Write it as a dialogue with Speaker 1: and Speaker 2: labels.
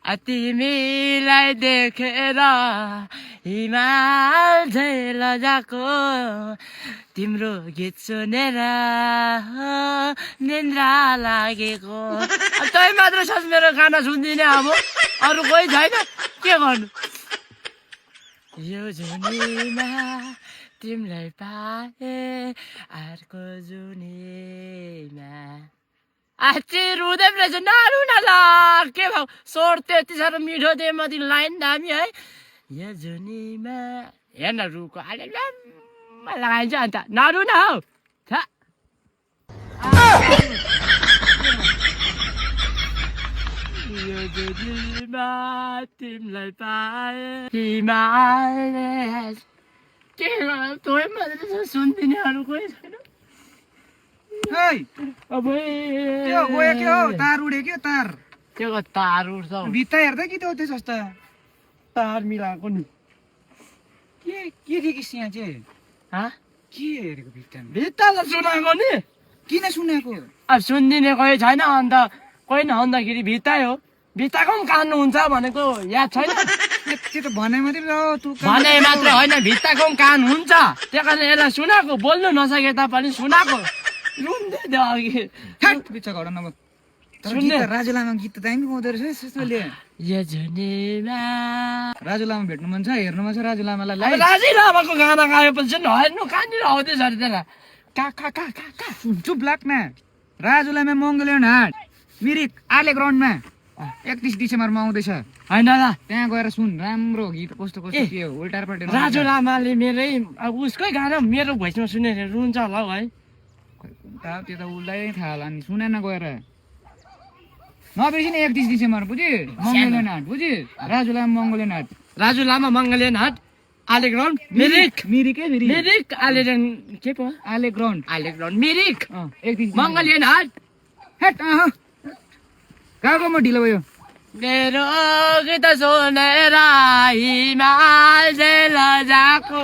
Speaker 1: तिमीलाई देखेर हिमाल झैँ लजाको तिम्रो गीत सुनेर निन्द्रा लागेको तै मात्र छस् मेरो गाना सुन्दिने अब अरू कोही छैन के गर्नु यो जुनीमा तिमीलाई पाए अर्को जुनीमा आच्छी रुँदै रहेछ नरु न ल के भाउ स्वर त्यति साह्रो मिठो दिए म तिमी लाइन दामी है यो जुनीमा हेर्न रुखको आले लगाइन्छ अन्त नरु न हौ यो जुनीमा तिमीलाई पाए हिमाल के तोय मात्र सुन्दिने अरू कोही छैन
Speaker 2: अब त्यो गयो के हो तार उड्यो के तार
Speaker 1: त्यो तार उड्छ
Speaker 2: भित्ता हेर्दा कि त्यो सस्ता
Speaker 1: तार मिलाएको नि
Speaker 2: के देखिस् यहाँ चाहिँ के हेरेको
Speaker 1: भित्ता त सुनाएको नि
Speaker 2: किन सुनेको
Speaker 1: अब सुनिदिने कोही छैन अन्त कोही नहुँदाखेरि भित्तै हो भित्ताको पनि कान्नु हुन्छ भनेको याद छैन
Speaker 2: त्यो त भने मात्रै र तँ
Speaker 1: भने मात्र होइन भित्ताको पनि कान हुन्छ त्यही कारण यसलाई सुनाएको बोल्नु नसके तापनि सुनाएको रुन्दै थियो अघि
Speaker 2: बिच्चा घर नभ तर राजु लामा गीत त दामी गाउँदो रहेछ त्यस्तोले
Speaker 1: यो जुनीमा
Speaker 2: राजु लामा भेट्नु मन छ हेर्नु मन छ राजु लामालाई
Speaker 1: राजु लामाको गाना गाएपछि नहेर्नु कहाँनिर आउँदैछ अरे त्यसलाई का
Speaker 2: चुप लाग्न राजु लामा मङ्गोलियन हाट मिरिक आले ग्राउन्डमा 31 डिसेम्बरमा आउँदैछ
Speaker 1: होइन ल
Speaker 2: त्यहाँ गएर सुन राम्रो गीत कस्तो कस्तो के हो उल्टापट्टि
Speaker 1: राजु लामाले मेरै अब उसकै गाना मेरो भोइसमा सुनेर रुन्छ होला हौ है
Speaker 2: त्यो त उसलाई थाहा होला नि सुन न गएर नबिर्सिने 31 डिसेम्बर बुझि मङ्गोलियन हाट बुझि राजु लामा मङ्गोलियन हाट
Speaker 1: राजु लामा मङ्गोलियन हाट आले ग्राउन्ड मिरिक आले के पो
Speaker 2: आले ग्राउन्ड
Speaker 1: मिरिक
Speaker 2: 31
Speaker 1: मङ्गोलियन हाट
Speaker 2: हेट कहाँको म ढिलो भयो
Speaker 1: मेरो गीत सुनेर हिमाल झैँ लजाको